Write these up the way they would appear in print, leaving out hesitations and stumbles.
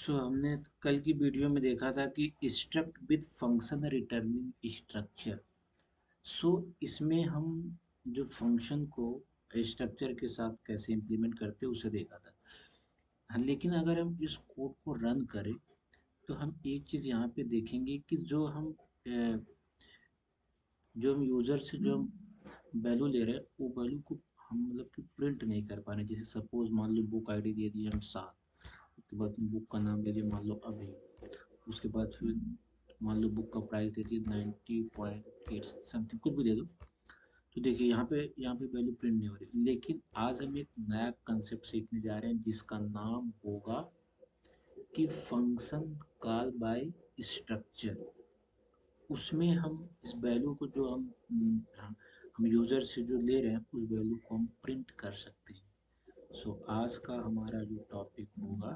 हमने कल की वीडियो में देखा था कि struct with function returning structure. इसमें हम जो फंक्शन को स्ट्रक्चर के साथ कैसे इम्प्लीमेंट करते हैं उसे देखा था। हाँ, लेकिन अगर हम इस कोड को रन करें तो हम एक चीज़ यहाँ पे देखेंगे कि जो हम यूज़र से जो हम वैल्यू ले रहे हैं वो वैल्यू को हम मतलब कि प्रिंट नहीं कर पा रहे। जैसे सपोज मान लो बुक आईडी दे दी हम 7, उसके बाद बुक का नाम दे दिया मान लो अभी, उसके बाद फिर मान लो बुक का प्राइस दे दिया 90.8 समथिंग कुछ भी दे दो। तो देखिए यहाँ पे वैल्यू प्रिंट नहीं हो रही। लेकिन आज हम एक नया कंसेप्ट सीखने जा रहे हैं जिसका नाम होगा कि फंक्शन कॉल बाय स्ट्रक्चर। उसमें हम इस वैल्यू को जो हम यूज़र से जो ले रहे हैं उस वैल्यू को हम प्रिंट कर सकते हैं। आज का हमारा जो टॉपिक होगा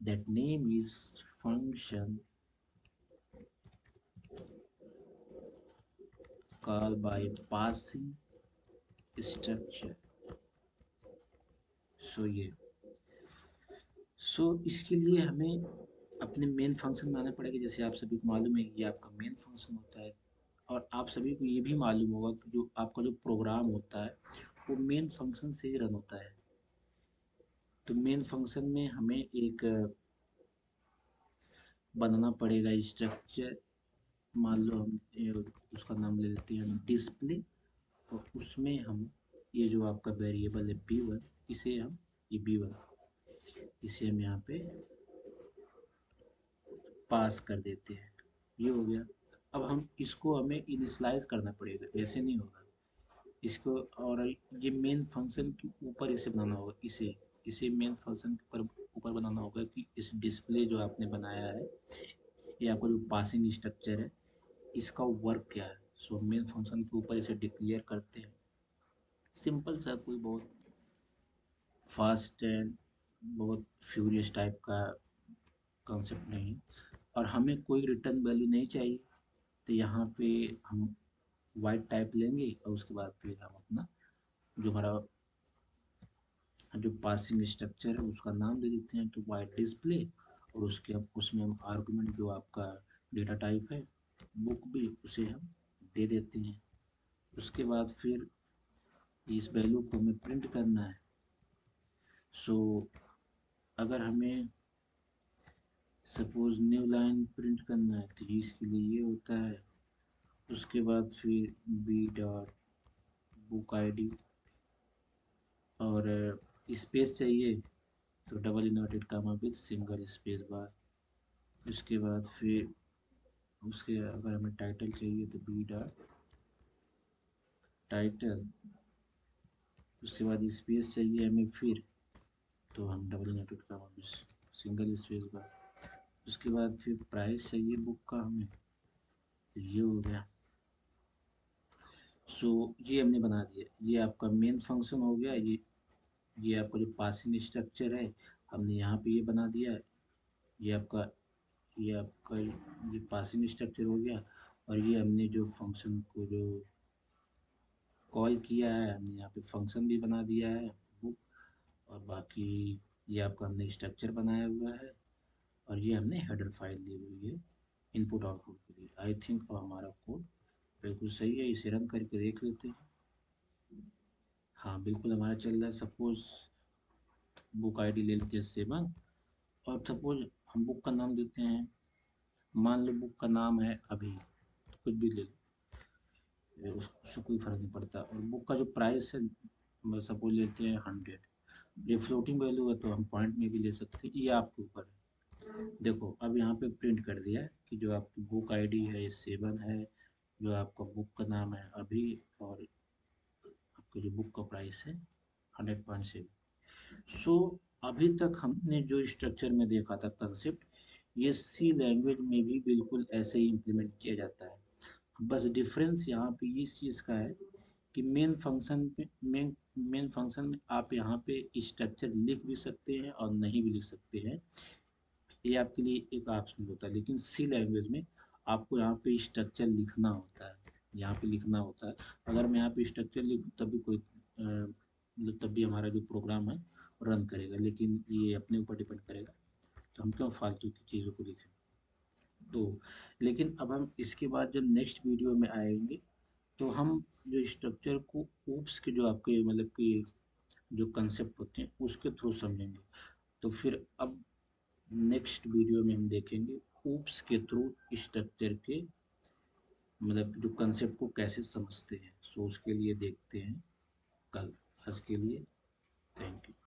that name is function call by passing structure. ये इसके लिए हमें अपने मेन फंक्शन में आना पड़ेगा। जैसे आप सभी को मालूम है ये आपका मेन फंक्शन होता है, और आप सभी को ये भी मालूम होगा कि जो आपका जो प्रोग्राम होता है वो मेन फंक्शन से ही रन होता है। तो मेन फंक्शन में हमें एक बनाना पड़ेगा स्ट्रक्चर। मान लो हम उसका नाम ले लेते हैं डिस्प्ले, और उसमें हम ये जो आपका वेरिएबल है b1, इसे हम ये b1 इसे हम यहाँ पे पास कर देते हैं। ये हो गया। अब हम इसको हमें इनिशियलाइज करना पड़ेगा, ऐसे नहीं होगा इसको। और ये मेन फंक्शन के ऊपर इसे बनाना होगा, इसे मेन फंक्शन के ऊपर बनाना होगा कि इस डिस्प्ले जो आपने बनाया है, ये आपका जो पासिंग स्ट्रक्चर है, इसका वर्क क्या है। मेन फंक्शन के ऊपर इसे डिक्लेयर करते हैं। सिंपल सा, कोई बहुत फास्ट एंड बहुत फ्यूरियस टाइप का कॉन्सेप्ट नहीं है। और हमें कोई रिटर्न वैल्यू नहीं चाहिए, तो यहाँ पे हम वाइट टाइप लेंगे और उसके बाद फिर हम अपना जो हमारा जो पासिंग स्ट्रक्चर है उसका नाम दे देते हैं, तो वाइट डिस्प्ले। और उसमें हम आर्गुमेंट जो आपका डेटा टाइप है बुक भी, उसे हम दे देते हैं। उसके बाद फिर इस वैल्यू को हमें प्रिंट करना है। सो अगर हमें सपोज न्यू लाइन प्रिंट करना है तो इसके लिए ये होता है। उसके बाद फिर B dot book I D, और स्पेस चाहिए तो double inverted comma with single space bar. उसके बाद फिर उसके अगर हमें टाइटल चाहिए तो बी डॉट टाइटल। उसके बाद स्पेस चाहिए हमें फिर, तो हम double inverted comma with single space bar. उसके बाद फिर प्राइस चाहिए बुक का हमें, तो ये हो गया। ये हमने बना दिया। ये आपका मेन फंक्शन हो गया। ये आपका जो पासिंग स्ट्रक्चर है हमने यहाँ पे ये बना दिया है। ये आपका ये पासिंग स्ट्रक्चर हो गया। और ये हमने जो फंक्शन को जो कॉल किया है हमने यहाँ पे फंक्शन भी बना दिया है बुक। और बाकी ये आपका हमने स्ट्रक्चर बनाया हुआ है, और ये हमने हेडर फाइल दी हुई है इनपुट आउटपुट के लिए। आई थिंक हमारा कोड बिल्कुल सही है। इसे रन करके देख लेते हैं। हाँ बिल्कुल हमारा चल रहा है। सपोज बुक आईडी ले लेते हैं 7, और सपोज हम बुक का नाम देते हैं, मान लो बुक का नाम है अभी, कुछ भी ले लो, उससे कोई फर्क नहीं पड़ता। और बुक का जो प्राइस है सपोज लेते हैं 100। ये फ्लोटिंग वैल्यू है तो हम पॉइंट में भी ले सकते हैं, ये आपके ऊपर है। देखो अब यहाँ पे प्रिंट कर दिया है कि जो आपकी बुक आईडी है 7 है, जो आपका बुक का नाम है अभी, और आपके जो बुक का प्राइस है 100.7। अभी तक हमने जो स्ट्रक्चर में देखा था कंसेप्ट, ये सी लैंग्वेज में भी बिल्कुल ऐसे ही इम्प्लीमेंट किया जाता है। बस डिफरेंस यहाँ पे इस चीज़ का है कि मेन फंक्शन में आप यहाँ पे स्ट्रक्चर लिख भी सकते हैं और नहीं भी लिख सकते हैं। ये आपके लिए एक ऑप्शन होता है। लेकिन सी लैंग्वेज में आपको यहाँ पे स्ट्रक्चर लिखना होता है, यहाँ पे लिखना होता है। अगर मैं यहाँ पे स्ट्रक्चर लिखूँ तब भी कोई मतलब तब भी हमारा जो प्रोग्राम है रन करेगा। लेकिन ये अपने ऊपर डिपेंड करेगा तो हम क्यों फालतू की चीज़ों को लिखें। तो लेकिन अब हम इसके बाद जब नेक्स्ट वीडियो में आएंगे तो हम जो स्ट्रक्चर को ऊप्स के जो आपके मतलब कि जो कंसेप्ट होते हैं उसके थ्रू समझेंगे। तो फिर अब नेक्स्ट वीडियो में हम देखेंगे ऊप्स के थ्रू स्ट्रक्चर के मतलब जो कंसेप्ट को कैसे समझते हैं। सो उसके लिए देखते हैं कल। आज के लिए थैंक यू।